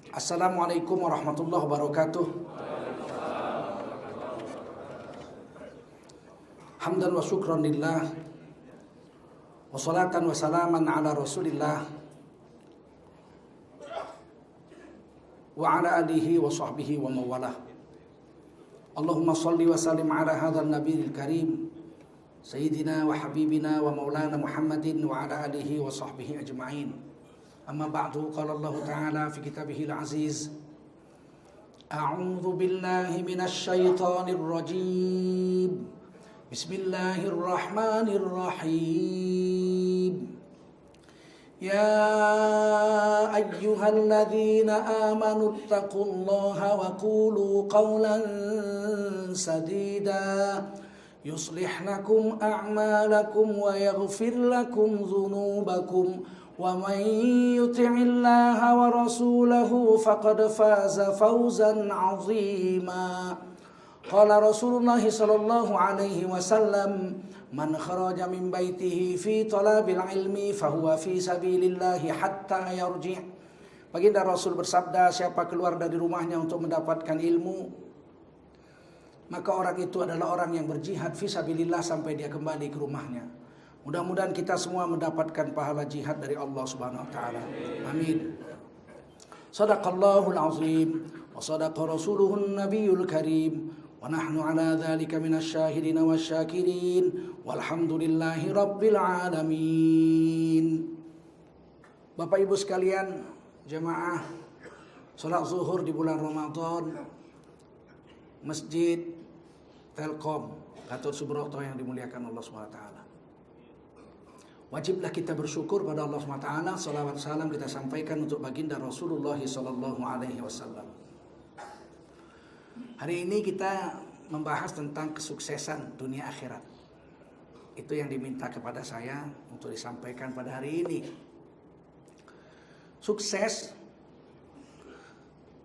Assalamualaikum warahmatullahi wabarakatuh. Hamdan wa syukran lillah, wa salatan wa salaman ala rasulillah, wa ala alihi wa sahbihi wa mawalah. Allahumma salli wa sallim ala hadzal nabiyil karim, sayyidina wa habibina wa maulana Muhammadin wa ala alihi wa sahbihi ajma'in. Amma ba'du, qala Allah Ta'ala fi kitabihil aziz, a'udzu billahi minasy syaithanir rajim. Bismillahirrahmanirrahim. Ya ayyuhalladzina amanu taqullaha wa qulu qawlan sadida yuslih lakum a'malakum wa yaghfir lakum dhunubakum wa man yuti'illaha wa rasulahu faqad faza fawzan 'azima. Qala Rasulullah sallallahu alaihi wasallam, man kharaja min baitihi fi talabil ilmi fahuwa fi sabilillahi hatta yarji'. Baginda Rasul bersabda, siapa keluar dari rumahnya untuk mendapatkan ilmu, maka orang itu adalah orang yang berjihad fi sabilillah sampai dia kembali ke rumahnya. Mudah-mudahan kita semua mendapatkan pahala jihad dari Allah Subhanahu wa taala. Amin. Shadaqallahul azim wa shadaqa rasuluhun nabiyul karim wa nahnu ala dzalika minasyahidin wasyakirin walhamdulillahi rabbil alamin. Bapak Ibu sekalian, jemaah salat zuhur di bulan Ramadan, Masjid Telkom Gatot Subroto yang dimuliakan Allah Subhanahu wa taala. Wajiblah kita bersyukur pada Allah SWT. Salawat salam kita sampaikan untuk baginda Rasulullah sallallahu alaihi wasallam. Hari ini kita membahas tentang kesuksesan dunia akhirat. Itu yang diminta kepada saya untuk disampaikan pada hari ini. Sukses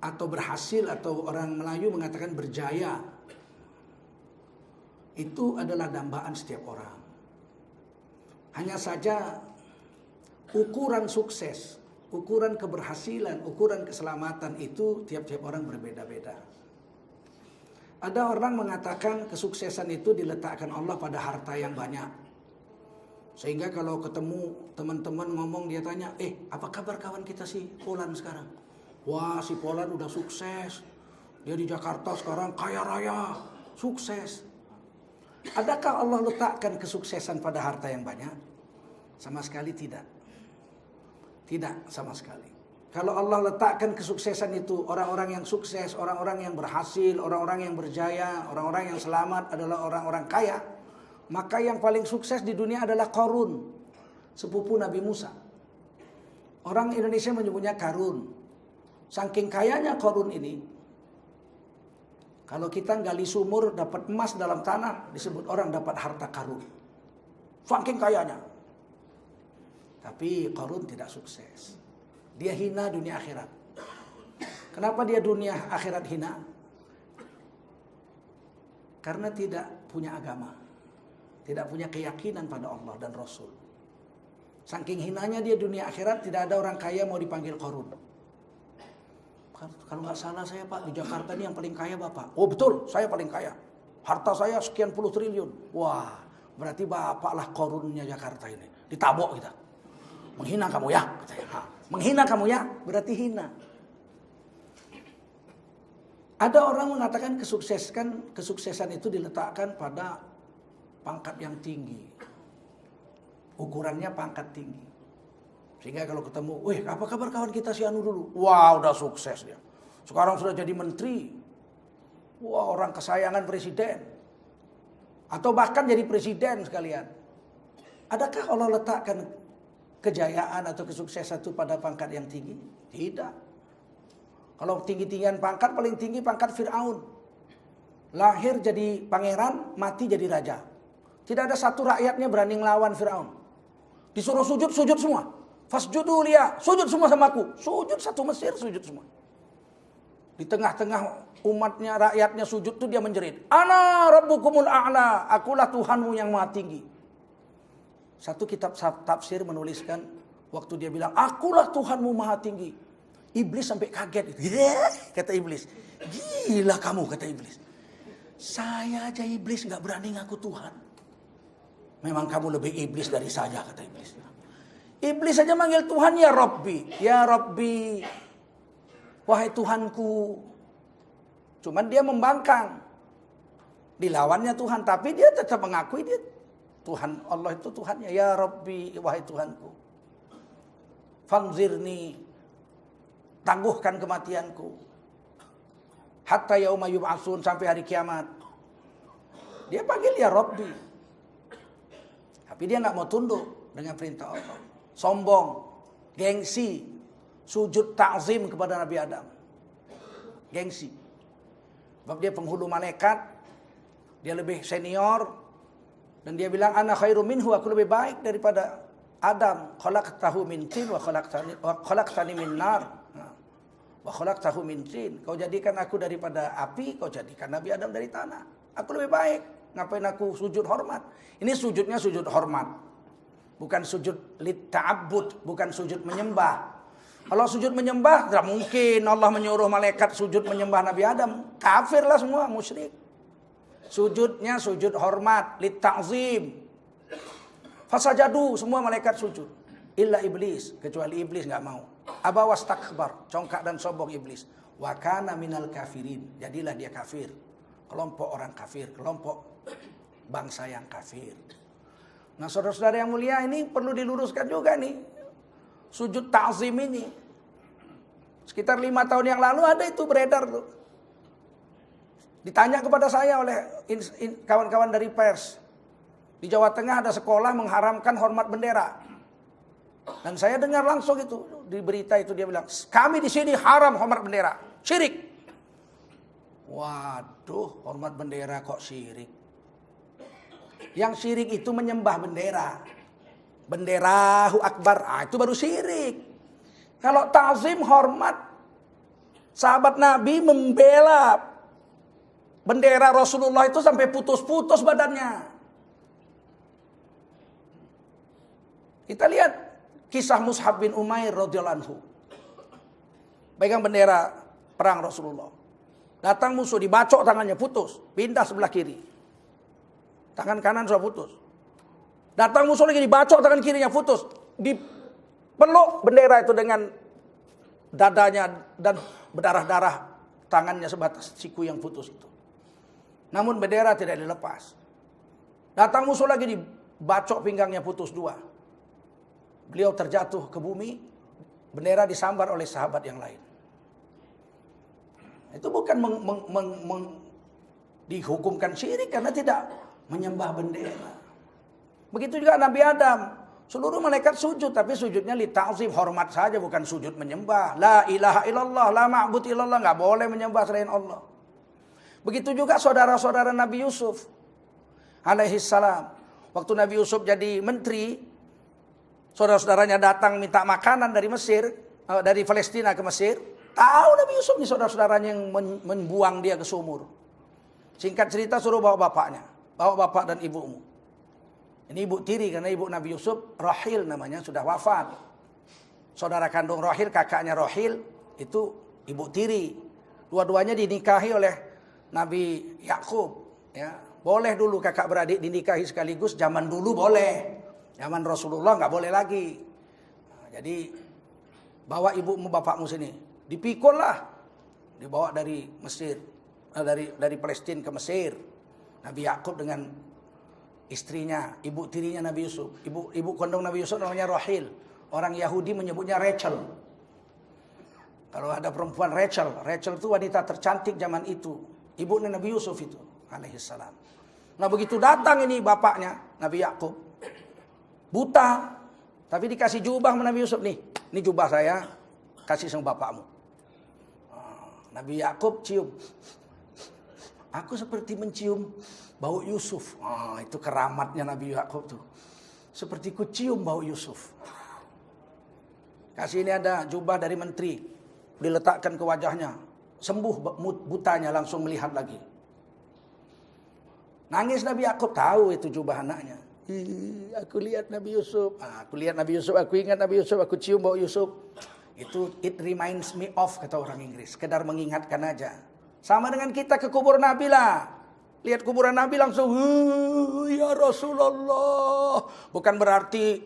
atau berhasil, atau orang Melayu mengatakan berjaya, itu adalah dambaan setiap orang. Hanya saja ukuran sukses, ukuran keberhasilan, ukuran keselamatan itu tiap-tiap orang berbeda-beda. Ada orang mengatakan kesuksesan itu diletakkan Allah pada harta yang banyak. Sehingga kalau ketemu teman-teman ngomong, dia tanya, apa kabar kawan kita si Polan sekarang? Wah, si Polan udah sukses. Dia di Jakarta sekarang kaya raya, sukses. Adakah Allah letakkan kesuksesan pada harta yang banyak? Sama sekali tidak. Tidak sama sekali. Kalau Allah letakkan kesuksesan itu, orang-orang yang sukses, orang-orang yang berhasil, orang-orang yang berjaya, orang-orang yang selamat adalah orang-orang kaya, maka yang paling sukses di dunia adalah Qarun, sepupu Nabi Musa. Orang Indonesia menyebutnya Karun. Saking kayanya Qarun ini, kalau kita gali sumur dapat emas dalam tanah, disebut orang dapat harta karun. Saking kayanya. Tapi Qarun tidak sukses. Dia hina dunia akhirat. Kenapa dia dunia akhirat hina? Karena tidak punya agama. Tidak punya keyakinan pada Allah dan Rasul. Saking hinanya dia dunia akhirat, tidak ada orang kaya mau dipanggil Qarun. Kalau nggak salah saya Pak, di Jakarta ini yang paling kaya Bapak. Oh betul, saya paling kaya. Harta saya sekian puluh triliun. Wah, berarti Bapak lah Qarunnya Jakarta ini. Ditabok kita. Menghina kamu ya, katanya. Menghina kamu ya, berarti hina. Ada orang mengatakan kesuksesan itu diletakkan pada pangkat yang tinggi. Ukurannya pangkat tinggi. Sehingga kalau ketemu, apa kabar kawan kita si Anu dulu? Wah, udah sukses dia. Sekarang sudah jadi menteri. Wah, orang kesayangan presiden. Atau bahkan jadi presiden sekalian. Adakah Allah letakkan kejayaan atau kesuksesan itu pada pangkat yang tinggi? Tidak. Kalau tinggi-tinggian pangkat, paling tinggi pangkat Fir'aun. Lahir jadi pangeran, mati jadi raja. Tidak ada satu rakyatnya berani ngelawan Fir'aun. Disuruh sujud semua. Fasjudu liya, sujud semua sama aku. Sujud satu Mesir, sujud semua. Di tengah-tengah umatnya, rakyatnya sujud tuh dia menjerit, Ana rabbukumul a'la, akulah Tuhanmu yang maha tinggi. Satu kitab tafsir menuliskan, waktu dia bilang, akulah Tuhanmu maha tinggi, Iblis sampai kaget. "Yeah," kata iblis. "Gila kamu," kata iblis. "Saya aja iblis nggak berani ngaku Tuhan. Memang kamu lebih iblis dari saya," kata iblis. Iblis saja manggil Tuhan ya Rabbi. Ya Rabbi. Wahai Tuhanku. Cuman dia membangkang. Dilawannya Tuhan. Tapi dia tetap mengakui dia Tuhan. Allah itu Tuhannya. Ya Rabbi. Wahai Tuhanku. Fanzirni. Tangguhkan kematianku. Hatta yauma yub'atsun. Sampai hari kiamat. Dia panggil ya Rabbi. Tapi dia gak mau tunduk dengan perintah Allah. Sombong. Gengsi. Sujud ta'zim kepada Nabi Adam. Gengsi. Sebab dia penghulu malaikat. Dia lebih senior. Dan dia bilang, "Ana khairu minhu," aku lebih baik daripada Adam. Khalaqtahu min tin wa khalaqtani min nar. Wa khalaqtahu min tin. Kau jadikan aku daripada api, kau jadikan Nabi Adam dari tanah. Aku lebih baik. Ngapain aku sujud hormat? Ini sujudnya sujud hormat. Bukan sujud lit ta'abbud, bukan sujud menyembah. Kalau sujud menyembah, tidak mungkin Allah menyuruh malaikat sujud menyembah Nabi Adam. Kafirlah semua, musyrik. Sujudnya sujud hormat, lit ta'zim. Fasajadu, semua malaikat sujud. Illa iblis, kecuali iblis nggak mau. Aba wastakbar, congkak dan sombong iblis. Wa kana minal kafirin, jadilah dia kafir. Kelompok orang kafir, kelompok bangsa yang kafir. Nah, saudara-saudara yang mulia, ini perlu diluruskan juga nih. Sujud ta'zim ini. Sekitar 5 tahun yang lalu ada itu beredar tuh. Ditanya kepada saya oleh kawan-kawan dari pers. Di Jawa Tengah ada sekolah mengharamkan hormat bendera. Dan saya dengar langsung itu di berita itu, dia bilang, "Kami di sini haram hormat bendera, syirik." Waduh, hormat bendera kok syirik? Yang syirik itu menyembah bendera. Benderahu akbar, itu baru syirik. Kalau ta'zim hormat, sahabat Nabi membela bendera Rasulullah itu sampai putus-putus badannya. Kita lihat kisah Mus'ab bin Umair radhiyallahu anhu. Pegang bendera perang Rasulullah. Datang musuh, dibacok tangannya, putus. Pindah sebelah kiri. Tangan kanan sudah putus. Datang musuh lagi, dibacok tangan kirinya, putus. Dipeluk bendera itu dengan dadanya dan berdarah-darah. Tangannya sebatas siku yang putus itu. Namun bendera tidak dilepas. Datang musuh lagi, dibacok pinggangnya, putus 2. Beliau terjatuh ke bumi. Bendera disambar oleh sahabat yang lain. Itu bukan dihukumkan syirik karena tidak menyembah bendera. Begitu juga Nabi Adam. Seluruh malaikat sujud, tapi sujudnya li ta'zim, hormat saja, bukan sujud menyembah. La ilaha illallah, la ma'bud illallah, enggak boleh menyembah selain Allah. Begitu juga saudara-saudara Nabi Yusuf alaihi salam. Waktu Nabi Yusuf jadi menteri, saudara-saudaranya datang minta makanan dari Mesir, dari Palestina ke Mesir. Tahu Nabi Yusuf nih saudara-saudaranya yang membuang dia ke sumur. Singkat cerita suruh bawa bapaknya. Bawa bapak dan ibumu. Ini ibu tiri karena ibu Nabi Yusuf, Rahil namanya, sudah wafat. Saudara kandung Rahil, kakaknya Rahil, itu ibu tiri. Dua-duanya dinikahi oleh Nabi Yakub. Ya, boleh dulu kakak beradik dinikahi sekaligus, zaman dulu boleh. Zaman Rasulullah nggak boleh lagi. Nah, jadi bawa ibumu bapakmu sini. Dipikul lah. Dibawa dari Mesir. Dari Palestina ke Mesir. Nabi Yakub dengan istrinya, ibu tirinya Nabi Yusuf. Ibu kandung Nabi Yusuf namanya Rahil. Orang Yahudi menyebutnya Rachel. Kalau ada perempuan Rachel itu wanita tercantik zaman itu. Ibunya Nabi Yusuf itu alaihissalam. Nah begitu datang ini bapaknya Nabi Yakub. Buta. Tapi dikasih jubah sama Nabi Yusuf nih. Ini jubah saya, kasih sama bapakmu. Nabi Yakub cium. Aku seperti mencium bau Yusuf. Itu keramatnya Nabi Yakub tuh. Seperti ku cium bau Yusuf. Kasih ini ada jubah dari menteri. Diletakkan ke wajahnya. Sembuh butanya, langsung melihat lagi. Nangis Nabi Yakub, tahu itu jubah anaknya. Aku lihat Nabi Yusuf. Aku lihat Nabi Yusuf, aku ingat Nabi Yusuf, aku cium bau Yusuf. Itu it reminds me of, kata orang Inggris. Sekedar mengingatkan aja. Sama dengan kita ke kubur Nabi lah. Lihat kuburan Nabi langsung, ya Rasulullah. Bukan berarti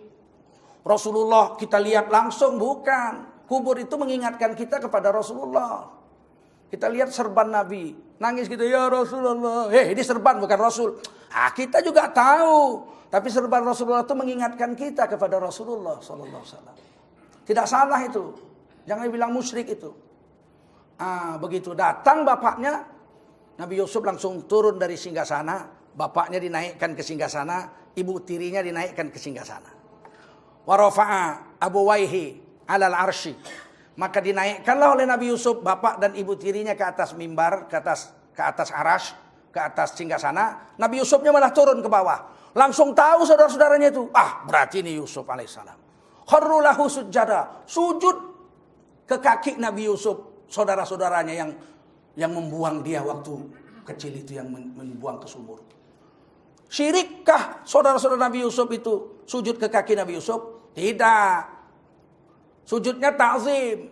Rasulullah kita lihat langsung, bukan. Kubur itu mengingatkan kita kepada Rasulullah. Kita lihat serban Nabi, nangis gitu, ya Rasulullah. Ini serban bukan Rasul. Kita juga tahu. Tapi serban Rasulullah itu mengingatkan kita kepada Rasulullah sallallahu alaihi wasallam. Tidak salah itu. Jangan bilang musyrik itu. Begitu datang bapaknya, Nabi Yusuf langsung turun dari singgasana. Bapaknya dinaikkan ke singgasana, ibu tirinya dinaikkan ke singgasana. Wa rafa'a abuwaihi 'alal arsy. Maka dinaikkanlah oleh Nabi Yusuf bapak dan ibu tirinya ke atas mimbar, ke atas arasy, ke atas singgasana. Nabi Yusufnya malah turun ke bawah. Langsung tahu saudara-saudaranya itu, berarti ini Yusuf alaihissalam. Kharru lahu sujada, sujud ke kaki Nabi Yusuf, saudara-saudaranya yang membuang dia waktu kecil itu, yang membuang ke sumur. Syirikkah saudara-saudara Nabi Yusuf itu sujud ke kaki Nabi Yusuf? Tidak. Sujudnya ta'zim.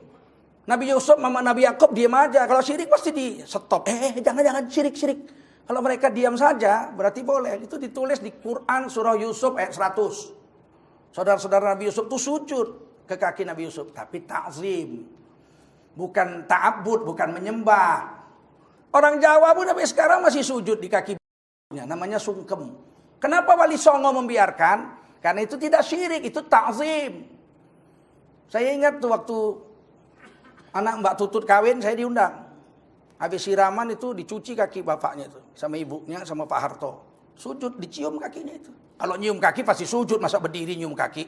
Nabi Yusuf sama Nabi Yakub diam aja. Kalau syirik pasti di stop. Jangan syirik. Kalau mereka diam saja berarti boleh. Itu ditulis di Quran surah Yusuf ayat 100. Saudara-saudara Nabi Yusuf itu sujud ke kaki Nabi Yusuf. Tapi ta'zim. Bukan ta'abbud, bukan menyembah. Orang Jawa pun sampai sekarang masih sujud di kaki. Namanya sungkem. Kenapa Wali Songo membiarkan? Karena itu tidak syirik, itu ta'zim. Saya ingat tuh waktu anak Mbak Tutut kawin, saya diundang. Habis siraman itu dicuci kaki bapaknya itu. Sama ibunya, sama Pak Harto. Sujud, dicium kakinya itu. Kalau nyium kaki pasti sujud, masa berdiri nyium kaki.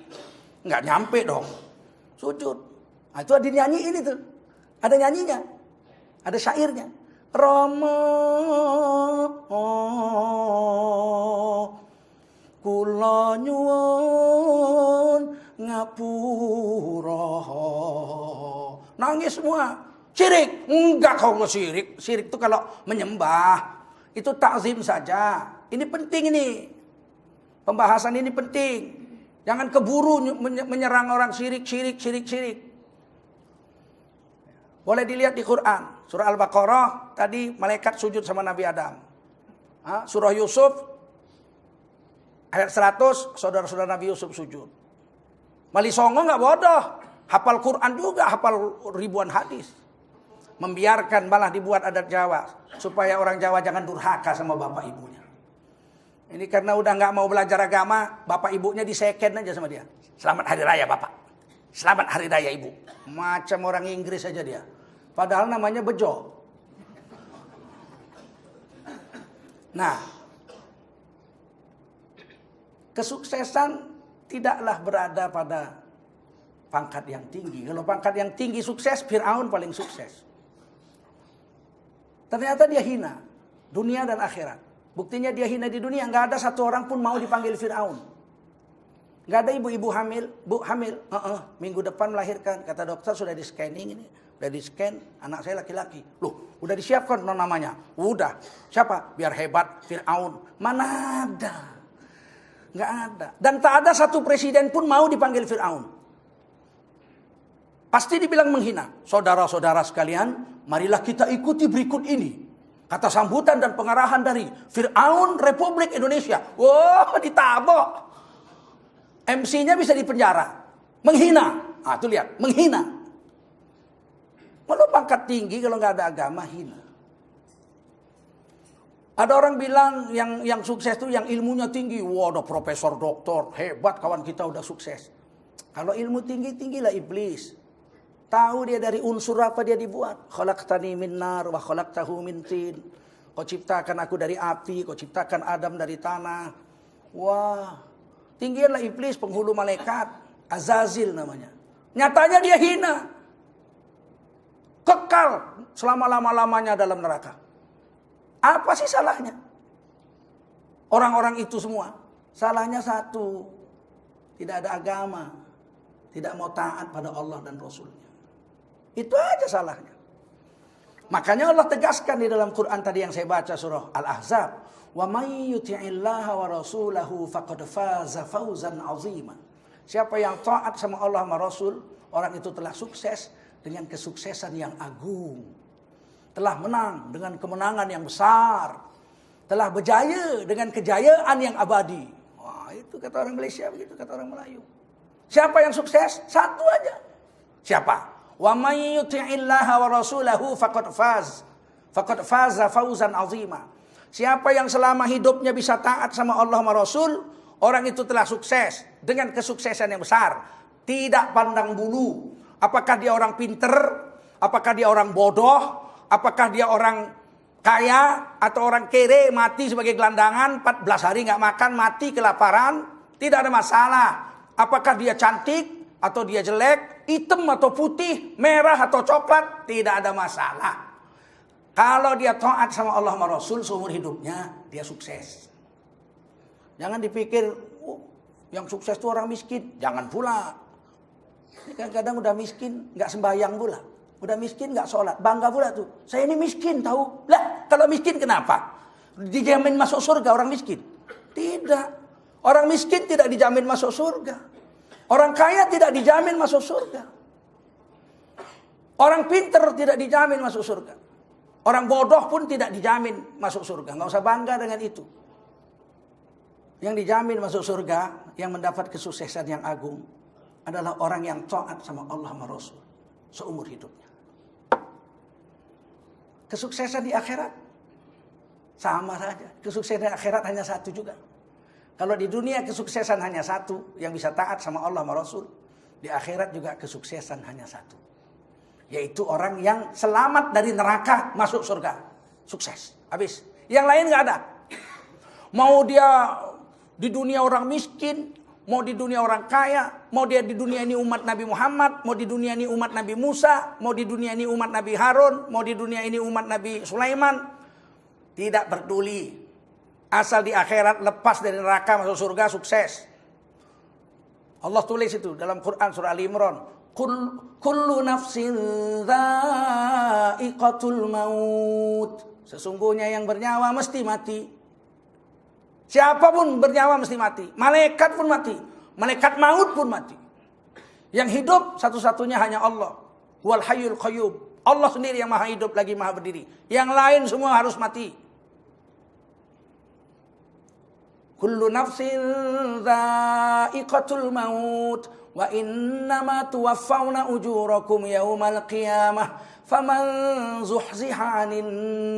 Nggak nyampe dong. Sujud. Itu ada nyanyiin itu. Ada nyanyinya. Ada syairnya. Rama kula nyuwun ngapura. Nangis semua. Syirik? Enggak, kau nggak syirik. Syirik itu kalau menyembah. Itu takzim saja. Ini penting ini. Pembahasan ini penting. Jangan keburu menyerang orang syirik. Boleh dilihat di Quran. Surah Al-Baqarah, tadi malaikat sujud sama Nabi Adam. Surah Yusuf, ayat 100, saudara-saudara Nabi Yusuf sujud. Wali Songo nggak bodoh. Hafal Quran juga, hafal ribuan hadis. Membiarkan malah dibuat adat Jawa. Supaya orang Jawa jangan durhaka sama bapak ibunya. Ini karena udah nggak mau belajar agama, bapak ibunya diseken aja sama dia. Selamat Hari Raya Bapak. Selamat Hari Raya Ibu. Macam orang Inggris aja dia. Padahal namanya bejo. Nah, kesuksesan tidaklah berada pada pangkat yang tinggi. Kalau pangkat yang tinggi sukses, Fir'aun paling sukses. Ternyata dia hina dunia dan akhirat. Buktinya dia hina di dunia, nggak ada satu orang pun mau dipanggil Fir'aun. Nggak ada ibu-ibu hamil, minggu depan melahirkan, kata dokter sudah di scanning ini, udah di scan, anak saya laki-laki. Loh, udah disiapkan namanya? Udah. Siapa? Biar hebat, Fir'aun. Mana ada? Nggak ada. Dan tak ada satu presiden pun mau dipanggil Fir'aun. Pasti dibilang menghina. Saudara-saudara sekalian, marilah kita ikuti berikut ini. Kata sambutan dan pengarahan dari Fir'aun Republik Indonesia. Wah, ditabok. MC-nya bisa dipenjara. Menghina. Tuh lihat, menghina. Kalau pangkat tinggi, kalau nggak ada agama, hina. Ada orang bilang yang sukses itu yang ilmunya tinggi. Wah, udah profesor, doktor, hebat kawan kita udah sukses. Kalau ilmu tinggi-tinggilah iblis. Tahu dia dari unsur apa dia dibuat. Khalaqtani min nar wa khalaqtahu min tin. Kau ciptakan aku dari api, kau ciptakan Adam dari tanah. Wah, tinggilah iblis, penghulu malaikat, Azazil namanya. Nyatanya dia hina. Kekal selama-lama-lamanya dalam neraka. Apa sih salahnya? Orang-orang itu semua. Salahnya satu. Tidak ada agama. Tidak mau taat pada Allah dan Rasulnya. Itu aja salahnya. Makanya Allah tegaskan di dalam Quran tadi yang saya baca surah Al-Ahzab. Wa may yuti'illaha wa rasulahu faqad faza fawzan 'azima. Siapa yang taat sama Allah sama Rasul, orang itu telah sukses dengan kesuksesan yang agung. Telah menang dengan kemenangan yang besar. Telah berjaya dengan kejayaan yang abadi. Wah, itu kata orang Malaysia begitu, kata orang Melayu. Siapa yang sukses? Satu aja. Siapa? Wa may yuti'illaha wa rasulahu faqad faz. Faqad faza fauzan 'azima. Siapa yang selama hidupnya bisa taat sama Allah sama Rasul, orang itu telah sukses dengan kesuksesan yang besar. Tidak pandang bulu. Apakah dia orang pinter? Apakah dia orang bodoh? Apakah dia orang kaya atau orang kere, mati sebagai gelandangan, 14 hari nggak makan, mati kelaparan? Tidak ada masalah. Apakah dia cantik atau dia jelek, hitam atau putih, merah atau coklat? Tidak ada masalah. Kalau dia taat sama Allah sama Rasul seumur hidupnya, dia sukses. Jangan dipikir, yang sukses itu orang miskin. Jangan pula. Ini kadang-kadang udah miskin, nggak sembahyang pula. Udah miskin, nggak sholat. Bangga pula tuh. Saya ini miskin, tahu? Lah, kalau miskin kenapa? Dijamin masuk surga orang miskin? Tidak. Orang miskin tidak dijamin masuk surga. Orang kaya tidak dijamin masuk surga. Orang pinter tidak dijamin masuk surga. Orang bodoh pun tidak dijamin masuk surga. Nggak usah bangga dengan itu. Yang dijamin masuk surga, yang mendapat kesuksesan yang agung, adalah orang yang taat sama Allah sama Rasul seumur hidupnya. Kesuksesan di akhirat sama saja. Kesuksesan di akhirat hanya satu juga. Kalau di dunia kesuksesan hanya satu, yang bisa taat sama Allah sama Rasul, di akhirat juga kesuksesan hanya satu. Yaitu orang yang selamat dari neraka masuk surga. Sukses. Habis. Yang lain nggak ada. Mau dia di dunia orang miskin, mau di dunia orang kaya, mau dia di dunia ini umat Nabi Muhammad, mau di dunia ini umat Nabi Musa, mau di dunia ini umat Nabi Harun, mau di dunia ini umat Nabi Sulaiman. Tidak peduli. Asal di akhirat lepas dari neraka masuk surga, sukses. Allah tulis itu dalam Quran surah Ali Imran. Kullu nafsin dha'iqatul maut. Sesungguhnya yang bernyawa mesti mati. Siapapun bernyawa mesti mati. Malaikat pun mati. Malaikat maut pun mati. Yang hidup satu-satunya hanya Allah. Wal hayyul qayyum. Allah sendiri yang maha hidup lagi maha berdiri. Yang lain semua harus mati. Kullu nafsin dha'iqatul maut. Wa innama tuwaffawna ujurakum yawmal qiyamah faman zuhziha 'anil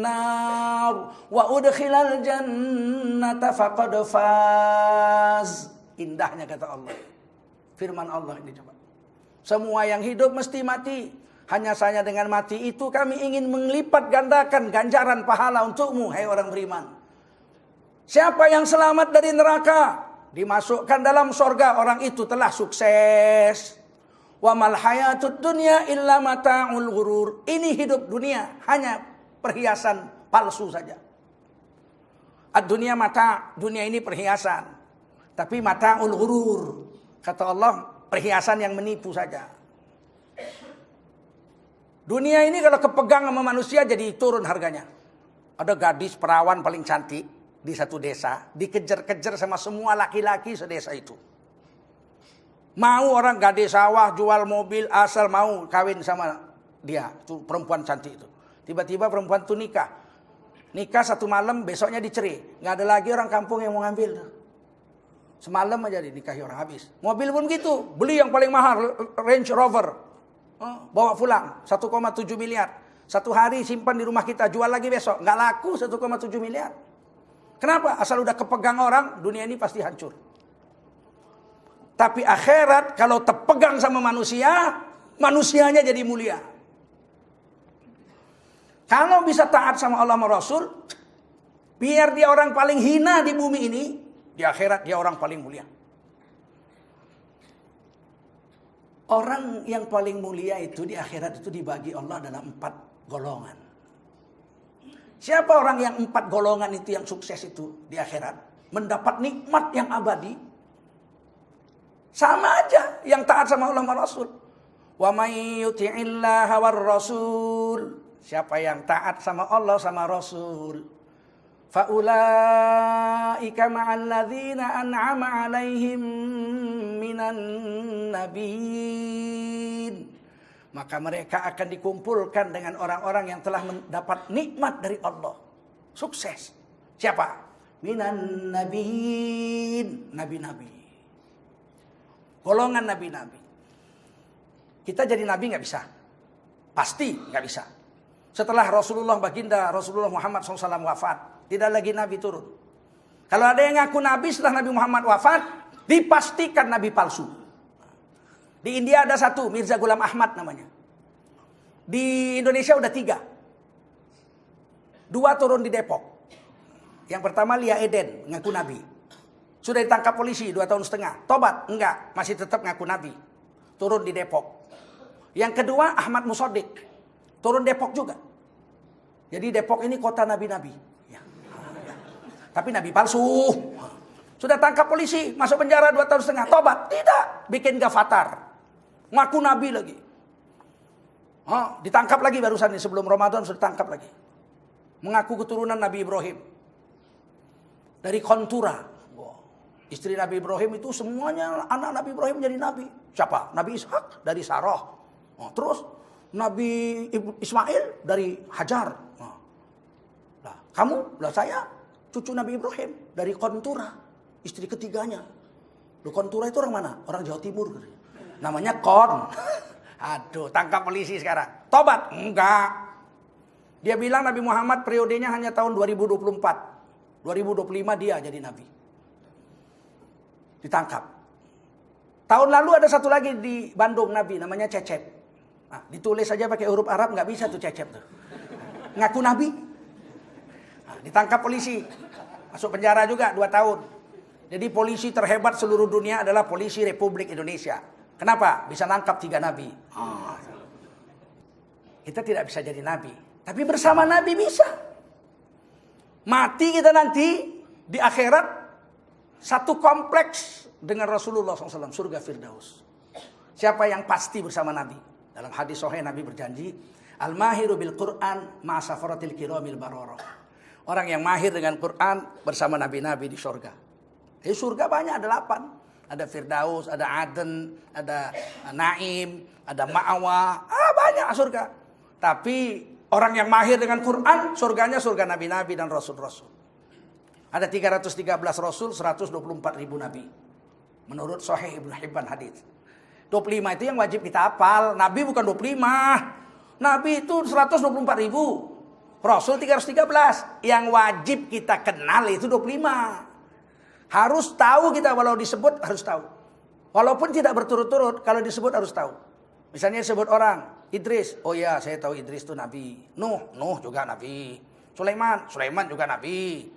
nar wa udkhilal jannata faqad faz. Indahnya kata Allah. Firman Allah ini coba. Semua yang hidup mesti mati. Hanya saja dengan mati itu kami ingin melipat gandakan ganjaran pahala untukmu, hai orang beriman. Siapa yang selamat dari neraka, dimasukkan dalam surga, orang itu telah sukses. Wa mal hayatud dunya illa mata'ul ghurur. Ini hidup dunia hanya perhiasan palsu saja. Ad-dunya mata, dunia ini perhiasan. Tapi mata'ul ghurur, kata Allah, perhiasan yang menipu saja. Dunia ini kalau kepegang sama manusia jadi turun harganya. Ada gadis perawan paling cantik di satu desa, dikejar-kejar sama semua laki-laki sedesa itu. Mau orang gade sawah, jual mobil, asal mau kawin sama dia, tuh perempuan cantik itu. Tiba-tiba perempuan itu nikah. Nikah satu malam, besoknya dicerai. Nggak ada lagi orang kampung yang mau ngambil. Semalam aja dinikahi orang, habis. Mobil pun gitu, beli yang paling mahal, Range Rover. Bawa pulang, 1,7 miliar. Satu hari simpan di rumah kita, jual lagi besok. Nggak laku 1,7 miliar. Kenapa? Asal udah kepegang orang, dunia ini pasti hancur. Tapi akhirat kalau terpegang sama manusia, manusianya jadi mulia. Kalau bisa taat sama Allah sama Rasul, biar dia orang paling hina di bumi ini, di akhirat dia orang paling mulia. Orang yang paling mulia itu di akhirat itu dibagi Allah dalam 4 golongan. Siapa orang yang 4 golongan itu yang sukses itu di akhirat? Mendapat nikmat yang abadi. Sama aja yang taat sama Allah sama Rasul. Wa may yuti'illaha war rasul. Siapa yang taat sama Allah sama Rasul. Faulaika ma'al ladzina an'ama 'alaihim minan nabiyyin. Maka mereka akan dikumpulkan dengan orang-orang yang telah mendapat nikmat dari Allah. Sukses. Siapa? Minan nabiyyin, nabi-nabi. Golongan nabi-nabi. Kita jadi nabi nggak bisa. Pasti nggak bisa. Setelah baginda Rasulullah Muhammad SAW wafat, tidak lagi nabi turun. Kalau ada yang ngaku nabi setelah Nabi Muhammad wafat, dipastikan nabi palsu. Di India ada satu, Mirza Ghulam Ahmad namanya. Di Indonesia udah 3. 2 turun di Depok. Yang pertama Lia Eden, ngaku nabi. Sudah ditangkap polisi 2 tahun setengah. Tobat? Enggak, masih tetap ngaku nabi. Turun di Depok. Yang kedua Ahmad Musodik. Turun Depok juga. Jadi Depok ini kota nabi-nabi. Ya. Tapi nabi palsu. Sudah tangkap polisi, masuk penjara 2 tahun setengah. Tobat? Tidak, bikin gafatar. Ngaku nabi lagi. Oh, ditangkap lagi barusan ini, sebelum Ramadan sudah tangkap lagi. Mengaku keturunan Nabi Ibrahim. Dari Kontura. Istri Nabi Ibrahim itu semuanya anak Nabi Ibrahim jadi nabi. Siapa? Nabi Ishak dari Sarah. Oh, terus Nabi Ismail dari Hajar. Nah, kamu, saya cucu Nabi Ibrahim dari Kontura, istri ketiganya. Kontura itu orang mana? Orang Jawa Timur. Namanya Kon. Aduh, tangkap polisi sekarang. Tobat? Enggak. Dia bilang Nabi Muhammad periodenya hanya tahun 2024. 2025 dia jadi nabi. Ditangkap. Tahun lalu ada satu lagi di Bandung nabi namanya Cecep. Nah, ditulis saja pakai huruf Arab nggak bisa tuh Cecep tuh. Ngaku nabi. Nah, ditangkap polisi. Masuk penjara juga 2 tahun. Jadi polisi terhebat seluruh dunia adalah polisi Republik Indonesia. Kenapa? Bisa nangkap 3 nabi. Kita tidak bisa jadi nabi. Tapi bersama nabi bisa. Mati kita nanti di akhirat satu kompleks dengan Rasulullah SAW, surga Firdaus. Siapa yang pasti bersama Nabi? Dalam hadis sahih Nabi berjanji, Al-mahiru bil Qur'an ma'asafaratil kiramil bararah. Orang yang mahir dengan Quran bersama nabi-nabi di surga. Di surga banyak, ada 8. Ada Firdaus, ada Aden, ada Naim, ada Ma'awa. Banyak surga. Tapi orang yang mahir dengan Quran, surganya surga nabi-nabi dan rasul-rasul. Ada 313 rasul, 124 ribu nabi. Menurut Sahih Ibnu Hibban hadis. 25 itu yang wajib kita hafal. Nabi bukan 25. Nabi itu 124 ribu. Rasul 313. Yang wajib kita kenal itu 25. Harus tahu kita, walau disebut harus tahu. Walaupun tidak berturut-turut, kalau disebut harus tahu. Misalnya disebut orang, Idris. Oh ya, saya tahu Idris itu nabi. Nuh juga nabi. Sulaiman juga nabi.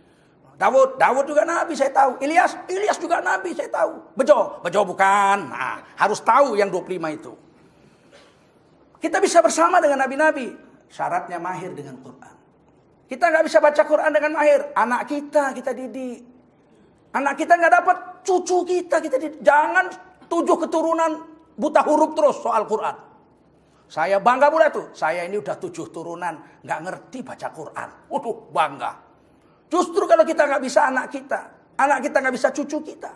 Daud juga nabi, saya tahu. Ilyas juga nabi, saya tahu. Bejo bukan. Nah, harus tahu yang 25 itu. Kita bisa bersama dengan nabi-nabi. Syaratnya mahir dengan Quran. Kita nggak bisa baca Quran dengan mahir. Anak kita didik. Anak kita nggak dapat, cucu kita didik. Jangan 7 keturunan buta huruf terus soal Quran. Saya bangga pula tuh. Saya ini udah 7 turunan nggak ngerti baca Quran. Waduh, bangga. Justru kalau kita nggak bisa anak kita nggak bisa cucu kita.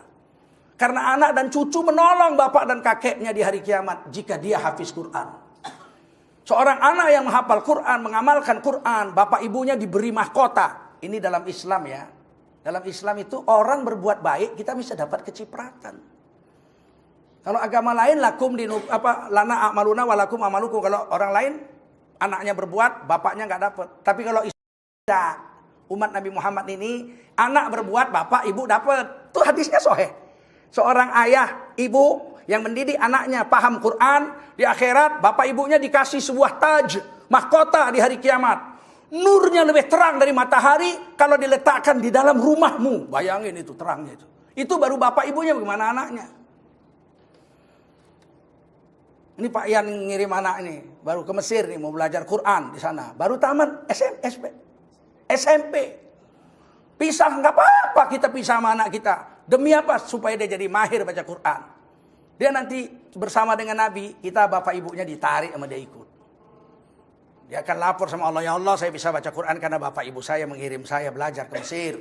Karena anak dan cucu menolong bapak dan kakeknya di hari kiamat jika dia hafiz Quran. Seorang anak yang menghafal Quran, mengamalkan Quran, bapak ibunya diberi mahkota. Ini dalam Islam ya. Dalam Islam itu orang berbuat baik kita bisa dapat kecipratan. Kalau agama lain lana amaluna walakum amalukum. Kalau orang lain anaknya berbuat, bapaknya nggak dapat. Tapi kalau Islam, umat Nabi Muhammad ini, anak berbuat, bapak, ibu dapat. Itu hadisnya sahih. Seorang ayah, ibu yang mendidik anaknya paham Quran, di akhirat bapak ibunya dikasih sebuah taj, mahkota di hari kiamat. Nurnya lebih terang dari matahari kalau diletakkan di dalam rumahmu. Bayangin itu terangnya itu. Itu baru bapak ibunya, bagaimana anaknya? Ini Pak Ian ngirim anak ini, baru ke Mesir nih mau belajar Quran di sana. Baru tamat SMP. Pisah nggak apa-apa, kita pisah sama anak kita. Demi apa? Supaya dia jadi mahir baca Quran. Dia nanti bersama dengan Nabi, kita bapak ibunya ditarik sama dia ikut. Dia akan lapor sama Allah, ya Allah saya bisa baca Quran karena bapak ibu saya mengirim saya belajar ke Mesir.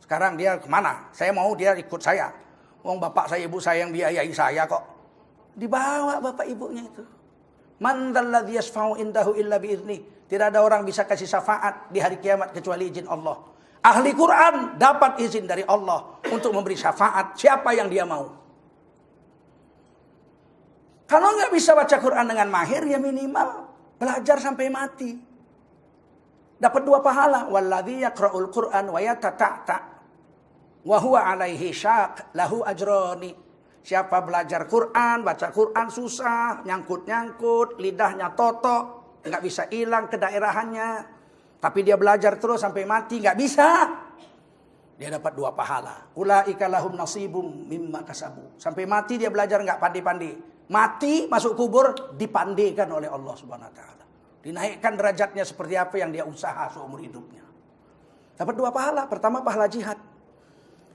Sekarang dia kemana? Saya mau dia ikut saya. Wong bapak saya ibu saya yang biayai saya kok. Dibawa bapak ibunya itu. Man dzalladzi yashfa'u indahu illa bi'idznih. Tidak ada orang bisa kasih syafaat di hari kiamat kecuali izin Allah. Ahli Quran dapat izin dari Allah untuk memberi syafaat siapa yang dia mau. Kalau nggak bisa baca Quran dengan mahir, ya minimal belajar sampai mati. Dapat 2 pahala. Walladzi yaqra'ul Qur'an wa yatata'ta wa huwa 'alaihi syaq lahu ajrani. Siapa belajar Quran, baca Quran susah, nyangkut-nyangkut, lidahnya totok, nggak bisa hilang kedaerahannya. Tapi dia belajar terus sampai mati, nggak bisa. Dia dapat 2 pahala. Ulaika lahum nasibum mimma kasabu. Sampai mati dia belajar nggak pandai-pandai. Mati masuk kubur dipandikan oleh Allah Subhanahu wa taala. Dinaikkan derajatnya seperti apa yang dia usaha seumur hidupnya. Dapat 2 pahala. Pertama pahala jihad.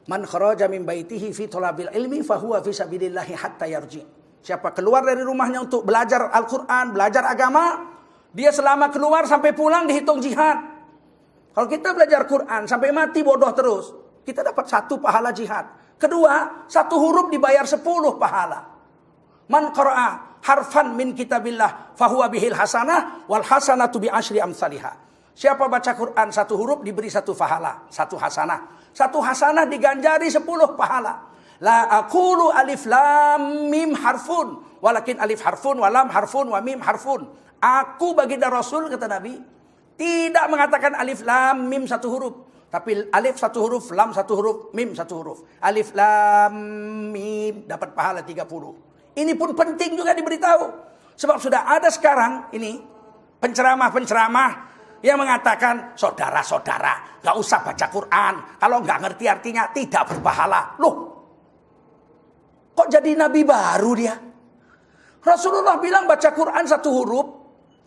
Man kharaja min baitihi fi thalabil ilmi fahuwa fi sabilillahi hatta yarji. Siapa keluar dari rumahnya untuk belajar Al-Qur'an, belajar agama, dia selama keluar sampai pulang dihitung jihad. Kalau kita belajar Quran sampai mati bodoh terus, kita dapat 1 pahala jihad. Kedua, 1 huruf dibayar 10 pahala. Man qara'a harfan min kitabillah fahuwa bihil hasanah wal hasanatu bi asyri amsalihha. Siapa baca Quran 1 huruf diberi 1 pahala, 1 hasanah. 1 hasanah diganjari 10 pahala. La aqulu alif lam mim harfun, walakin alif harfun wa lam harfun wa mim harfun. Aku baginda Rasul kata Nabi tidak mengatakan alif lam mim 1 huruf, tapi alif 1 huruf, lam 1 huruf, mim 1 huruf. Alif lam mim dapat pahala 30. Ini pun penting juga diberitahu. Sebab sudah ada sekarang ini penceramah-penceramah yang mengatakan, saudara-saudara, gak usah baca Quran. Kalau gak ngerti artinya tidak berpahala. Loh, kok jadi nabi baru dia? Rasulullah bilang baca Quran 1 huruf,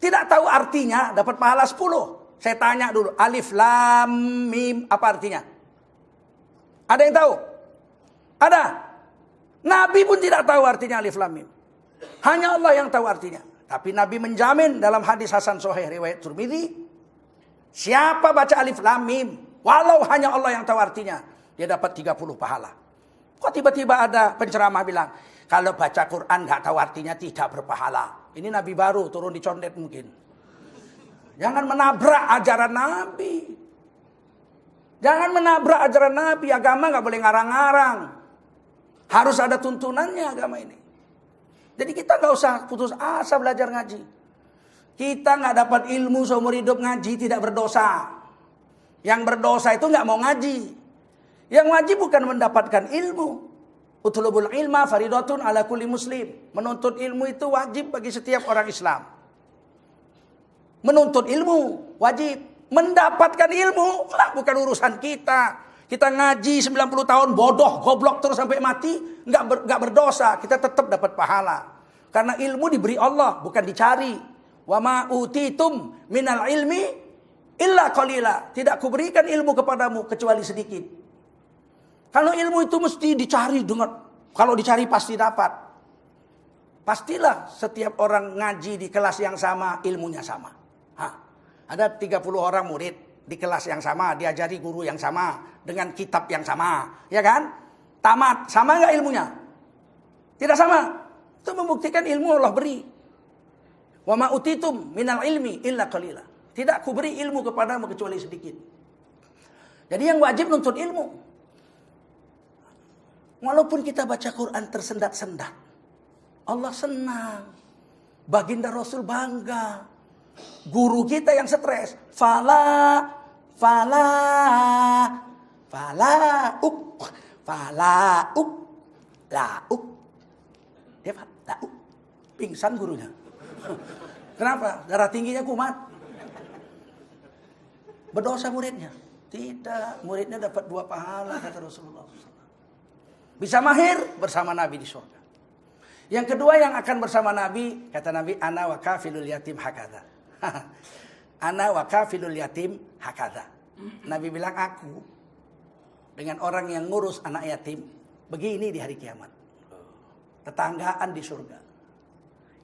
tidak tahu artinya, dapat pahala 10. Saya tanya dulu, alif, lam, mim, apa artinya? Ada yang tahu? Ada? Nabi pun tidak tahu artinya alif lam mim. Hanya Allah yang tahu artinya. Tapi Nabi menjamin dalam hadis Hasan Sahih riwayat Tirmidzi, siapa baca alif lam mim, walau hanya Allah yang tahu artinya, dia dapat 30 pahala. Kok tiba-tiba ada penceramah bilang, kalau baca Quran nggak tahu artinya tidak berpahala. Ini Nabi baru turun di condet mungkin. Jangan menabrak ajaran Nabi. Jangan menabrak ajaran Nabi. Agama nggak boleh ngarang-ngarang. Harus ada tuntunannya agama ini. Jadi kita nggak usah putus asa belajar ngaji. Kita nggak dapat ilmu seumur hidup ngaji tidak berdosa. Yang berdosa itu nggak mau ngaji. Yang wajib bukan mendapatkan ilmu. Utlubul ilma faridatun ala kulli muslim. Menuntut ilmu itu wajib bagi setiap orang Islam. Menuntut ilmu wajib. Mendapatkan ilmu lah bukan urusan kita. Kita ngaji 90 tahun bodoh, goblok terus sampai mati, enggak berdosa, kita tetap dapat pahala. Karena ilmu diberi Allah, bukan dicari. Wa ma utitum minal ilmi illa qalila. Tidak kuberikan ilmu kepadamu kecuali sedikit. Kalau ilmu itu mesti dicari dengan, kalau dicari pasti dapat. Pastilah setiap orang ngaji di kelas yang sama, ilmunya sama. Ada 30 orang murid di kelas yang sama, diajari guru yang sama, dengan kitab yang sama, ya kan? Tamat, sama nggak ilmunya? Tidak sama. Itu membuktikan ilmu Allah beri. Wa ma utitum minal ilmi illa qalila. Tidak aku beri ilmu kepadamu kecuali sedikit. Jadi yang wajib nuntut ilmu. Walaupun kita baca Quran tersendat-sendat, Allah senang. Baginda Rasul bangga. Guru kita yang stres, fala dia lauk, pingsan gurunya. Kenapa? Darah tingginya kumat. Berdosa muridnya? Tidak, muridnya dapat 2 pahala kata Rasulullah. Bisa mahir bersama Nabi di surga. Yang kedua yang akan bersama Nabi, kata Nabi, ana wa kafilul yatim hakadha. Ana wa kafilul yatim hakadha. Nabi bilang aku dengan orang yang ngurus anak yatim begini di hari kiamat. Tetanggaan di surga.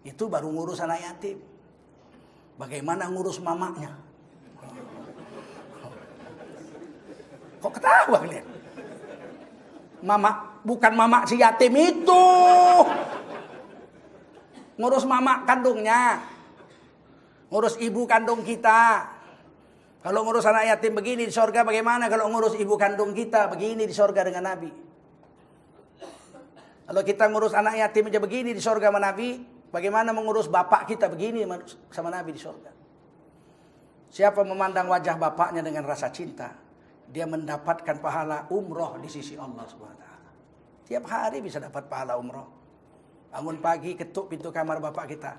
Itu baru ngurus anak yatim. Bagaimana ngurus mamanya? Kok ketawa kalian? Mama, bukan mama si yatim itu. Ngurus mama kandungnya. Ngurus ibu kandung kita. Kalau ngurus anak yatim begini di sorga bagaimana kalau ngurus ibu kandung kita begini di sorga dengan Nabi? Kalau kita ngurus anak yatim aja begini di sorga sama Nabi, bagaimana mengurus bapak kita begini sama Nabi di sorga? Siapa memandang wajah bapaknya dengan rasa cinta, dia mendapatkan pahala umroh di sisi Allah SWT. Tiap hari bisa dapat pahala umroh. Bangun pagi ketuk pintu kamar bapak kita.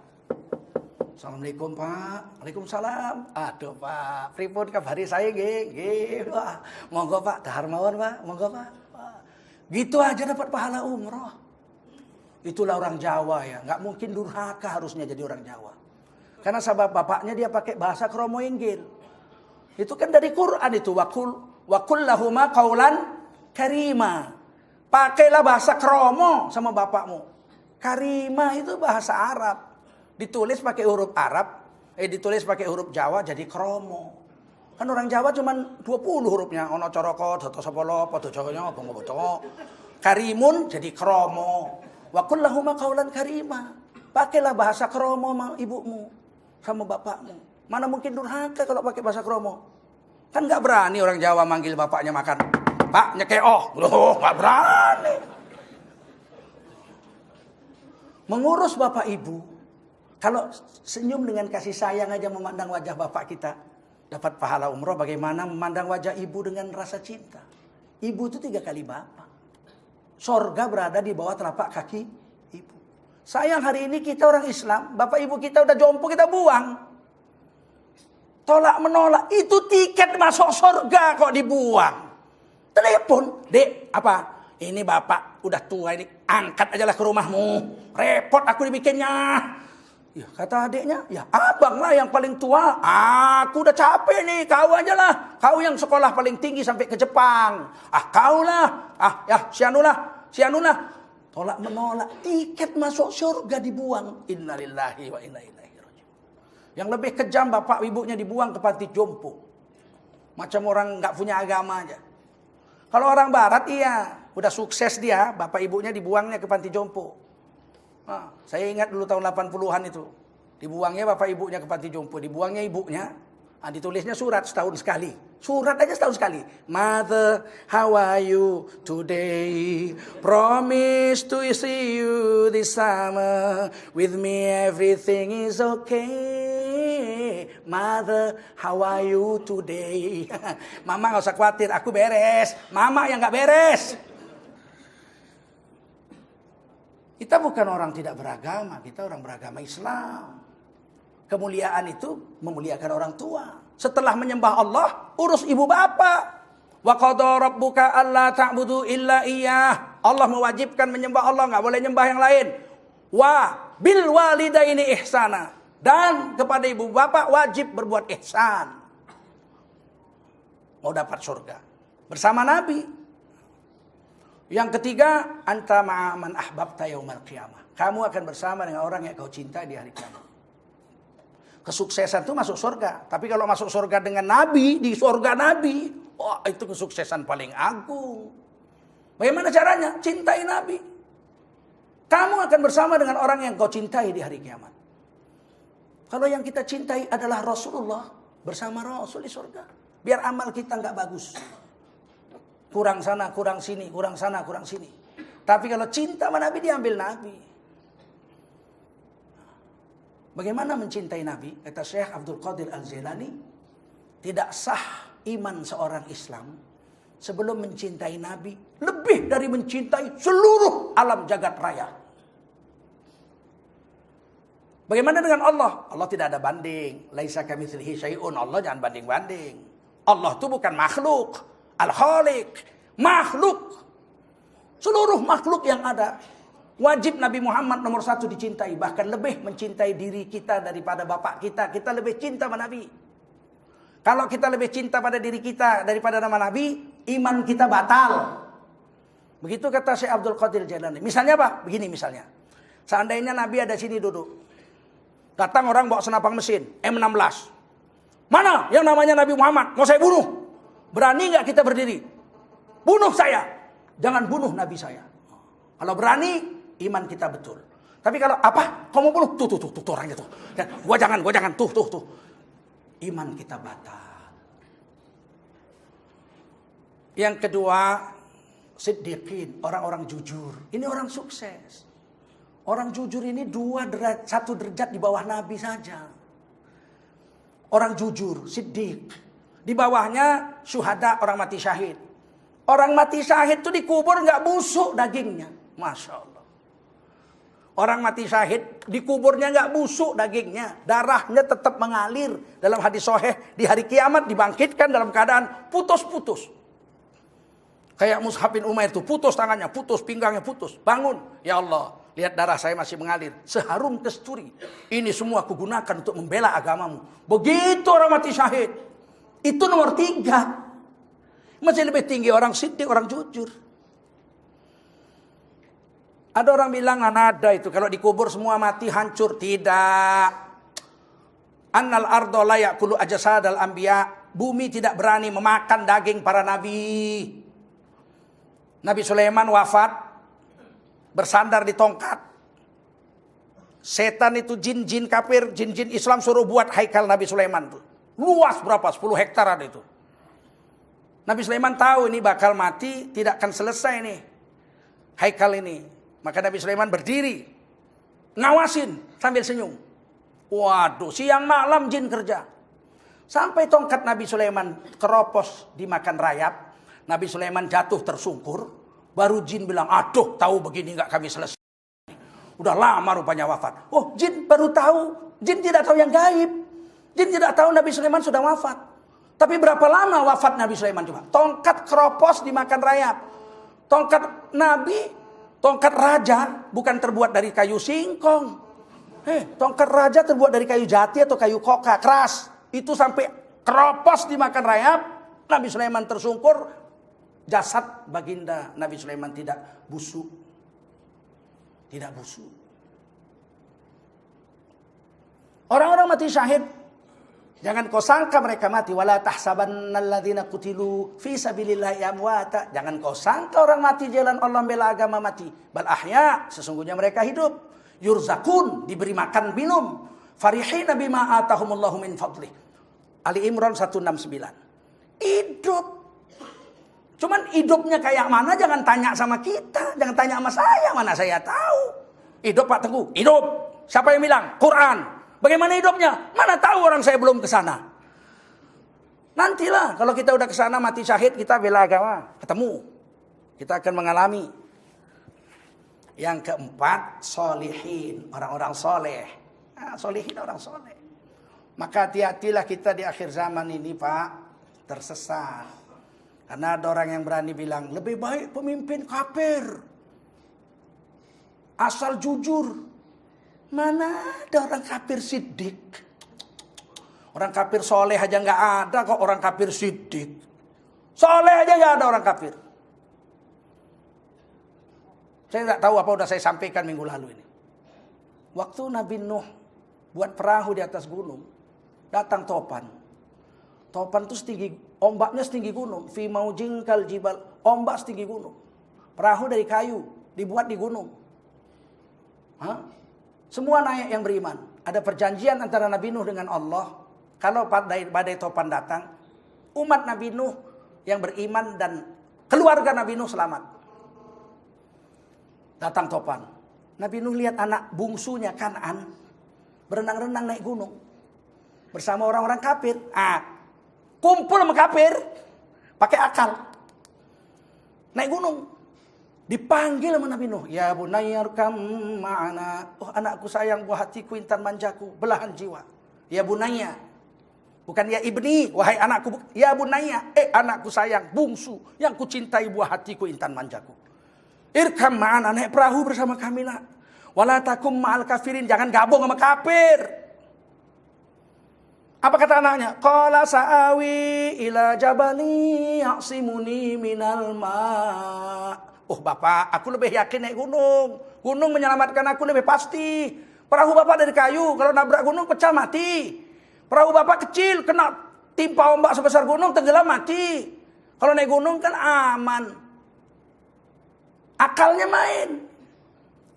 Assalamualaikum Pak. Waalaikumsalam. Aduh Pak, pripun kabari saya nggih. Wah, monggo Pak, dahar mawon Pak. Monggo Pak. Gitu aja dapat pahala umroh. Itulah orang Jawa ya, nggak mungkin durhaka harusnya jadi orang Jawa. Karena sabab bapaknya dia pakai bahasa kromo inggil. Itu kan dari Quran itu wa kullahuma qaulan karima. Pakailah bahasa kromo sama bapakmu. Karima itu bahasa Arab. Ditulis pakai huruf Arab, ditulis pakai huruf Jawa jadi kromo. Kan orang Jawa cuma 20 hurufnya. Ono coroko, doto sopolo, podo jokonya, bongo boto. Karimun jadi kromo. Wa kullahuma qaulan karima. Pakailah bahasa kromo sama ibumu, sama bapakmu. Mana mungkin durhaka kalau pakai bahasa kromo. Kan nggak berani orang Jawa manggil bapaknya makan. Pak, nyekeo. Loh, nggak berani. Mengurus bapak ibu. Kalau senyum dengan kasih sayang aja memandang wajah bapak kita, dapat pahala umroh. Bagaimana memandang wajah ibu dengan rasa cinta? Ibu itu 3 kali bapak. Sorga berada di bawah telapak kaki ibu. Sayang hari ini kita orang Islam, bapak ibu kita udah jompo kita buang. Tolak menolak, itu tiket masuk sorga kok dibuang. Telepon, Dek, apa? Ini bapak udah tua ini, angkat aja lah ke rumahmu. Repot aku dibikinnya. Ya, kata adiknya, ya abang lah yang paling tua. Aku udah capek nih, kau aja lah. Kau yang sekolah paling tinggi sampai ke Jepang. Kau lah. Ya, sianulah. Tolak menolak, tiket masuk surga dibuang. Innalillahi wa inna ilaihi raji'un. Yang lebih kejam bapak ibunya dibuang ke panti jompo. Macam orang nggak punya agama aja. Kalau orang barat iya, udah sukses dia, bapak ibunya dibuangnya ke panti jompo. Saya ingat dulu tahun 80-an itu. Dibuangnya bapak ibunya ke panti jompo. Dibuangnya ibunya. Ditulisnya surat setahun sekali. Surat aja setahun sekali. Mother, how are you today? Promise to see you this summer. With me everything is okay. Mother, how are you today? Mama gak usah khawatir, aku beres. Mama yang gak beres. Kita bukan orang tidak beragama, kita orang beragama Islam. Kemuliaan itu memuliakan orang tua. Setelah menyembah Allah, urus ibu bapak. Wa qada rabbuka alla ta'budu illa iyyah. Allah mewajibkan menyembah Allah, enggak boleh nyembah yang lain. Wa bil walidaini ihsana. Dan kepada ibu bapak wajib berbuat ihsan. Mau dapat surga bersama Nabi. Yang ketiga, anta ma'aman ahbabta yaumal qiyamah. Kamu akan bersama dengan orang yang kau cintai di hari kiamat. Kesuksesan itu masuk surga. Tapi kalau masuk surga dengan Nabi, di surga Nabi, wah itu kesuksesan paling agung. Bagaimana caranya? Cintai Nabi. Kamu akan bersama dengan orang yang kau cintai di hari kiamat. Kalau yang kita cintai adalah Rasulullah, bersama Rasul di surga. Biar amal kita nggak bagus. Kurang sana, kurang sini, kurang sana, kurang sini. Tapi kalau cinta sama Nabi, diambil Nabi. Bagaimana mencintai Nabi? Kata Syekh Abdul Qadir Al-Jailani, tidak sah iman seorang Islam sebelum mencintai Nabi lebih dari mencintai seluruh alam jagat raya. Bagaimana dengan Allah? Allah tidak ada banding. Laisa kamitslihi syai'un. Allah jangan banding-banding. Allah itu bukan makhluk. Al-Khaliq, makhluk. Seluruh makhluk yang ada. Wajib Nabi Muhammad nomor 1 dicintai. Bahkan lebih mencintai diri kita daripada bapak kita. Kita lebih cinta sama Nabi. Kalau kita lebih cinta pada diri kita daripada nama Nabi, iman kita batal. Begitu kata Syekh Abdul Qadir Jailani. Misalnya apa? Begini misalnya. Seandainya Nabi ada sini duduk. Datang orang bawa senapang mesin, M16. Mana yang namanya Nabi Muhammad? Mau saya bunuh. Berani nggak kita berdiri? Bunuh saya. Jangan bunuh Nabi saya. Kalau berani, iman kita betul. Tapi kalau apa? Kamu bunuh? Tuh orangnya tuh. Gua jangan. Tuh. Iman kita batal. Yang kedua, siddiqin, orang-orang jujur. Ini orang sukses. Orang jujur ini satu derajat di bawah Nabi saja. Orang jujur, siddiq. Di bawahnya syuhada, orang mati syahid. Orang mati syahid itu dikubur nggak busuk dagingnya. Masya Allah. Orang mati syahid dikuburnya nggak busuk dagingnya. Darahnya tetap mengalir. Dalam hadis sahih, di hari kiamat dibangkitkan dalam keadaan putus-putus. Kayak Mus'ab bin Umair itu putus tangannya, putus pinggangnya, putus. Bangun. Ya Allah. Lihat darah saya masih mengalir. Seharum kesturi. Ini semua aku gunakan untuk membela agamamu. Begitu orang mati syahid. Itu nomor 3. Masih lebih tinggi orang siddiq, orang jujur. Ada orang bilang ada itu. Kalau dikubur semua mati hancur. Tidak. Annal ardo la ya'kulu ajsadal anbiya. Bumi tidak berani memakan daging para nabi. Nabi Sulaiman wafat. Bersandar di tongkat. Setan itu jin-jin kafir, jin-jin Islam suruh buat haikal Nabi Sulaiman tuh. Luas berapa? 10 hektaran itu. Nabi Sulaiman tahu ini bakal mati, tidak akan selesai nih haikal ini. Maka Nabi Sulaiman berdiri, ngawasin sambil senyum. Waduh, siang malam jin kerja. Sampai tongkat Nabi Sulaiman keropos dimakan rayap. Nabi Sulaiman jatuh tersungkur. Baru jin bilang, aduh tahu begini nggak kami selesai. Udah lama rupanya wafat. Oh jin baru tahu. Jin tidak tahu yang gaib. Jin tidak tahu Nabi Sulaiman sudah wafat. Tapi berapa lama wafat Nabi Sulaiman coba? Tongkat keropos dimakan rayap. Tongkat Nabi, tongkat raja bukan terbuat dari kayu singkong. Tongkat raja terbuat dari kayu jati atau kayu koka keras. Itu sampai keropos dimakan rayap. Nabi Sulaiman tersungkur. Jasad baginda Nabi Sulaiman tidak busuk. Tidak busuk. Orang-orang mati syahid. Jangan kau sangka mereka mati. Wala tahsabannalladzina qutilu fi sabilillahi amwata. Jangan kau sangka orang mati jalan Allah bela agama mati. Bal ahya. Sesungguhnya mereka hidup. Yurzakun. Diberi makan minum. Farihina bima atahumullahu min fadlih. Ali Imran 169. Hidup. Cuman hidupnya kayak mana jangan tanya sama kita. Jangan tanya sama saya. Mana saya tahu. Hidup Pak Teguh. Hidup. Siapa yang bilang? Quran. Bagaimana hidupnya? Mana tahu orang saya belum ke sana. Nantilah. Kalau kita udah ke sana mati syahid. Kita bela agama. Ketemu. Kita akan mengalami. Yang keempat. Solihin. Orang-orang soleh. Solihin orang soleh. Maka hati-hatilah kita di akhir zaman ini Pak. Tersesat. Karena ada orang yang berani bilang, lebih baik pemimpin kafir. Asal jujur. Mana ada orang kafir siddiq. Orang kafir soleh aja nggak ada kok orang kafir siddiq. Soleh aja nggak ada orang kafir. Saya nggak tahu apa udah saya sampaikan minggu lalu ini. Waktu Nabi Nuh buat perahu di atas gunung. Datang topan. Topan itu setinggi, ombaknya setinggi gunung. Fi maujin kal jibal, ombak setinggi gunung. Perahu dari kayu, dibuat di gunung. Semua naik yang beriman. Ada perjanjian antara Nabi Nuh dengan Allah. Kalau badai topan datang, umat Nabi Nuh yang beriman dan keluarga Nabi Nuh selamat. Datang topan. Nabi Nuh lihat anak bungsunya Kan'an berenang-renang naik gunung bersama orang-orang kafir. Kumpul sama kafir, pakai akal, naik gunung, dipanggil sama Nabi Nuh. Ya bunayya arkam ma'ana. Oh anakku sayang, buah hatiku, intan manjaku, belahan jiwa. Ya bunayya, bukan ya ibni, wahai anakku. Ya bunayya, anakku sayang, bungsu, yang kucintai, buah hatiku, intan manjaku. Irkam ma'ana, naik perahu bersama kami nak. Wala takum ma'al kafirin, jangan gabung sama kafir. Apa kata anaknya? Qala sa'awi ila jabali ya'simuni minal ma'. Oh bapak, aku lebih yakin naik gunung. Gunung menyelamatkan aku lebih pasti. Perahu bapak dari kayu, kalau nabrak gunung pecah mati. Perahu bapak kecil, kena timpa ombak sebesar gunung, tenggelam mati. Kalau naik gunung kan aman. Akalnya main.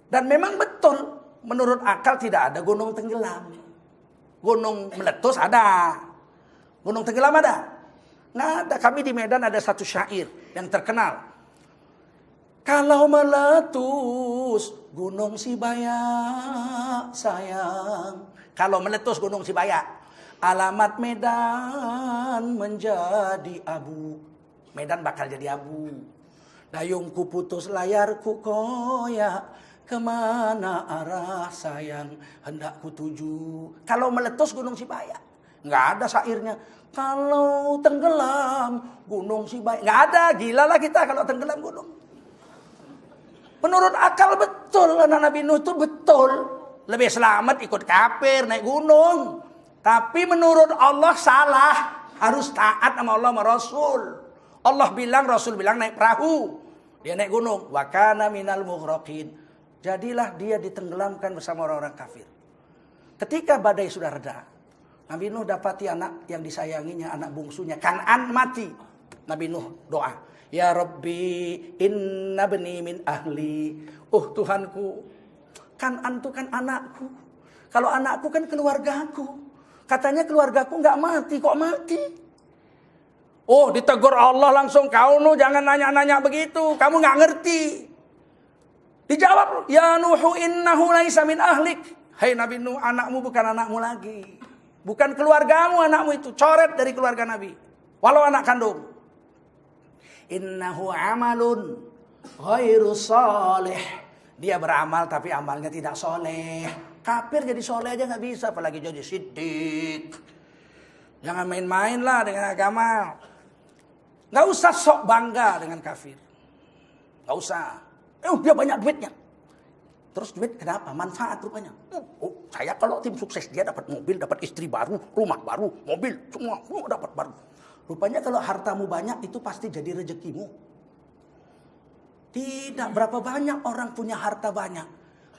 Dan memang betul, menurut akal tidak ada gunung tenggelam. Gunung meletus ada. Gunung tenggelam ada? Nggak ada. Kami di Medan ada satu syair yang terkenal. Kalau meletus Gunung Sibaya sayang. Kalau meletus Gunung Sibaya, alamat Medan menjadi abu. Medan bakal jadi abu. Dayungku putus layarku koyak, kemana arah sayang hendak ku tuju. Kalau meletus Gunung Sibaya, nggak ada syairnya. Kalau tenggelam Gunung Sibaya, nggak ada. Gila lah kita kalau tenggelam gunung. Menurut akal betul, anak Nabi Nuh itu betul. Lebih selamat ikut kafir naik gunung. Tapi menurut Allah salah. Harus taat sama Allah sama Rasul. Allah bilang, Rasul bilang naik perahu. Dia naik gunung. Wa kana minal mughraqin. Jadilah dia ditenggelamkan bersama orang-orang kafir. Ketika badai sudah reda, Nabi Nuh dapati anak yang disayanginya, anak bungsunya Kan'an mati. Nabi Nuh doa, ya Rabbi inna bani min ahli. Oh Tuhanku, Kan'an itu kan anakku. Kalau anakku kan keluargaku. Katanya keluargaku nggak mati, kok mati? Oh ditegur Allah langsung, kau Nuh jangan nanya-nanya begitu, kamu nggak ngerti. Dijawab, ya Nuhu innahu laisa min ahlik. Hai Nabi Nuh, anakmu bukan anakmu lagi. Bukan keluargamu anakmu itu, coret dari keluarga Nabi. Walau anak kandung. Innahu amalun ghairu salih. Dia beramal tapi amalnya tidak soleh. Kafir jadi soleh aja nggak bisa, apalagi jadi siddiq. Jangan main-main lah dengan agama. Nggak usah sok bangga dengan kafir. Nggak usah. Dia banyak duitnya. Terus duit kenapa? Manfaat rupanya. Oh, saya kalau tim sukses dia dapat mobil, dapat istri baru, rumah baru, mobil, semua dapat baru. Rupanya kalau hartamu banyak itu pasti jadi rezekimu. Tidak, berapa banyak orang punya harta banyak,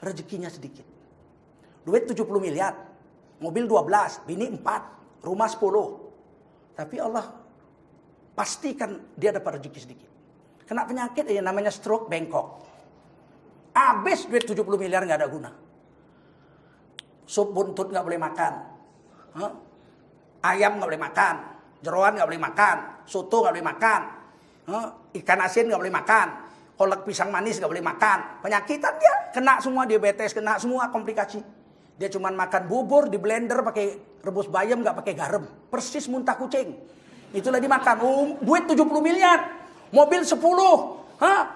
rezekinya sedikit. Duit 70 miliar, mobil 12, bini 4, rumah 10. Tapi Allah pastikan dia dapat rezeki sedikit. Kena penyakit ya namanya stroke bengkok. Habis duit 70 miliar nggak ada guna. Sup buntut nggak boleh makan. Ayam nggak boleh makan. Jeroan nggak boleh makan. Soto nggak boleh makan. Ikan asin nggak boleh makan. Kolak pisang manis nggak boleh makan. Penyakitan dia. Kena semua diabetes. Kena semua komplikasi. Dia cuma makan bubur di blender pakai rebus bayam nggak pakai garam. Persis muntah kucing. Itulah dimakan. Duit 70 miliar. Mobil 10.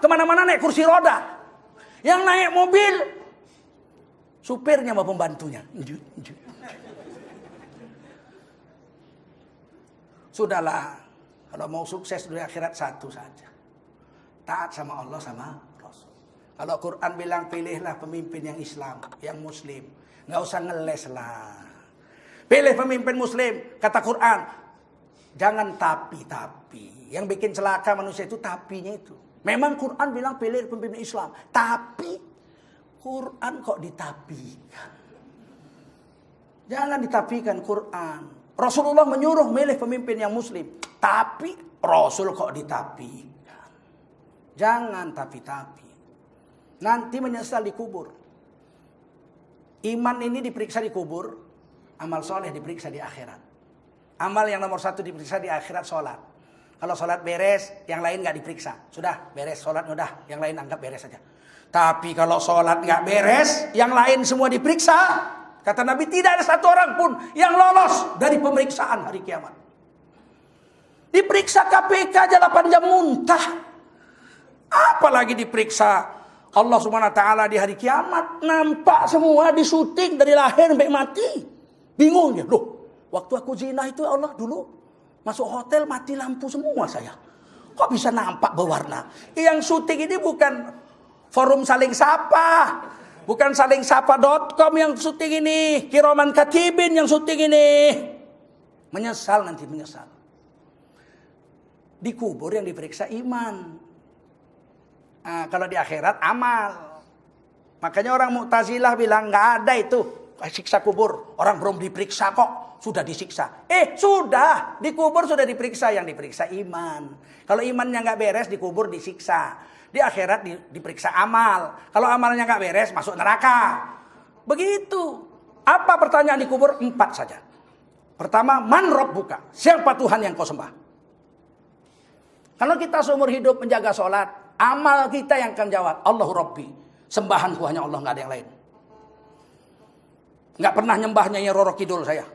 Kemana-mana naik kursi roda. Yang naik mobil supirnya sama pembantunya. Sudahlah, kalau mau sukses di akhirat satu saja. Taat sama Allah sama Rasul. Kalau Quran bilang pilihlah pemimpin yang Islam, yang Muslim. Nggak usah ngeles lah. Pilih pemimpin Muslim, kata Quran. Jangan tapi. Yang bikin celaka manusia itu tapinya itu. Memang Quran bilang pilih pemimpin Islam. Tapi Quran kok ditapikan. Jangan ditapikan Quran. Rasulullah menyuruh milih pemimpin yang Muslim. Tapi Rasul kok ditapikan. Jangan tapi. Nanti menyesal di kubur. Iman ini diperiksa di kubur. Amal soleh diperiksa di akhirat. Amal yang nomor 1 diperiksa di akhirat sholat. Kalau sholat beres, yang lain nggak diperiksa. Sudah beres sholat, udah yang lain anggap beres saja. Tapi kalau sholat nggak beres, yang lain semua diperiksa. Kata Nabi tidak ada satu orang pun yang lolos dari pemeriksaan hari kiamat. Diperiksa KPK aja 8 jam muntah. Apalagi diperiksa Allah Subhanahu wa taala di hari kiamat. Nampak semua di syuting dari lahir sampai mati. Bingung dia. Loh, waktu aku zina itu Allah dulu masuk hotel mati lampu semua saya. Kok bisa nampak berwarna? Yang syuting ini bukan forum saling sapa. Bukan saling sapa.com yang syuting ini. Kiraman Katibin yang syuting ini. Menyesal nanti, menyesal. Di kubur yang diperiksa iman. Nah, kalau di akhirat amal. Makanya orang Mu'tazilah bilang nggak ada itu siksa kubur. Orang belum diperiksa kok sudah disiksa. Sudah dikubur, sudah diperiksa. Yang diperiksa iman. Kalau imannya nggak beres, dikubur disiksa. Di akhirat diperiksa amal. Kalau amalnya nggak beres, masuk neraka. Begitu. Apa pertanyaan di kubur? 4 saja. Pertama, man rabbuka? Siapa Tuhan yang kau sembah? Kalau kita seumur hidup menjaga sholat, amal kita yang akan jawab, Allahu Rabbi. Sembahanku hanya Allah, nggak ada yang lain. Nggak pernah nyembahnya ya Roro Kidul saya.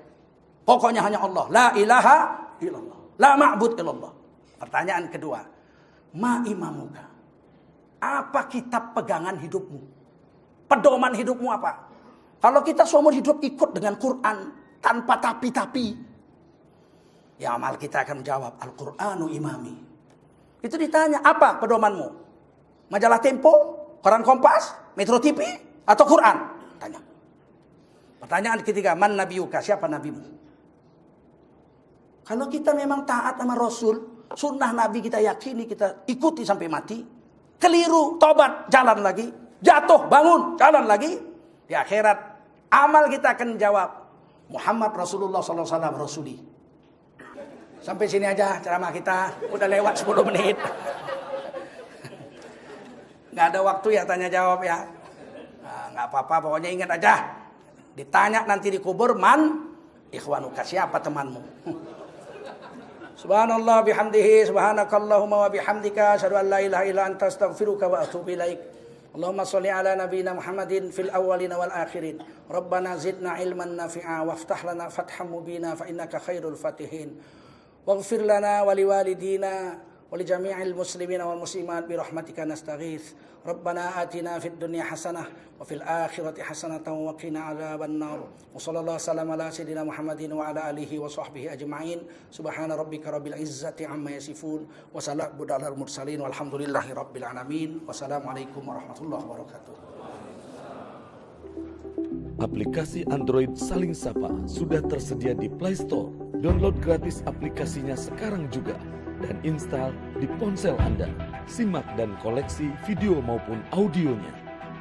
Pokoknya hanya Allah. La ilaha illallah. La ma'bud illallah. Pertanyaan kedua. Ma imamuka. Apa kitab pegangan hidupmu? Pedoman hidupmu apa? Kalau kita seumur hidup ikut dengan Quran. Tanpa tapi-tapi. Ya amal kita akan menjawab. Al-Quranu imami. Itu ditanya. Apa pedomanmu? Majalah Tempo? Koran Kompas? Metro TV? Atau Quran? Tanya. Pertanyaan ketiga, man nabiyuka? Siapa nabimu? Kalau kita memang taat sama Rasul, sunnah Nabi kita yakini, kita ikuti sampai mati. Keliru, tobat, jalan lagi. Jatuh, bangun, jalan lagi. Di akhirat, amal kita akan jawab, Muhammad Rasulullah SAW Rasuli. Sampai sini aja ceramah kita, udah lewat 10 menit. Nggak ada waktu ya tanya jawab ya. Nah, nggak apa-apa, pokoknya ingat aja. Ditanya nanti di kubur, man ikhwanuka, siapa temanmu? Subhanallah bihamdihi, subhanakallahumma wa bihamdika, asyhadu an la ilaha illa anta astaghfiruka wa atubu ilaik. Allahumma sholli ala nabiyyina Muhammadin fil awwalina wal akhirin. Rabbana zidna ilman nafi'a waftah lana fatham mubina fa innaka khairul fatihin. Waghfir lana wa liwalidina wa li jami'il muslimina wal muslimat bi rahmatika nastaghits. Rabbana atina fid dunya hasanah wa fil akhirati hasanatan wa qina adzabannar. Wa sallallahu wasallam ala sayidina Muhammadin wa ala alihi wa sahbihi ajma'in. Subhana rabbika rabbil izzati amma yasifun wa salamun alal mursalin walhamdulillahi rabbil alamin. Wassalamualaikum warahmatullahi wabarakatuh. Aplikasi Android Saling Sapa sudah tersedia di Play Store. Download gratis aplikasinya sekarang juga dan install di ponsel Anda. Simak dan koleksi video maupun audionya.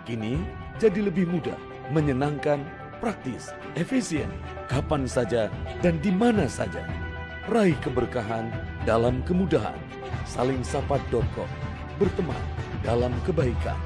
Kini jadi lebih mudah, menyenangkan, praktis, efisien, kapan saja dan di mana saja. Raih keberkahan dalam kemudahan. Salingsapa.com. Berteman dalam kebaikan.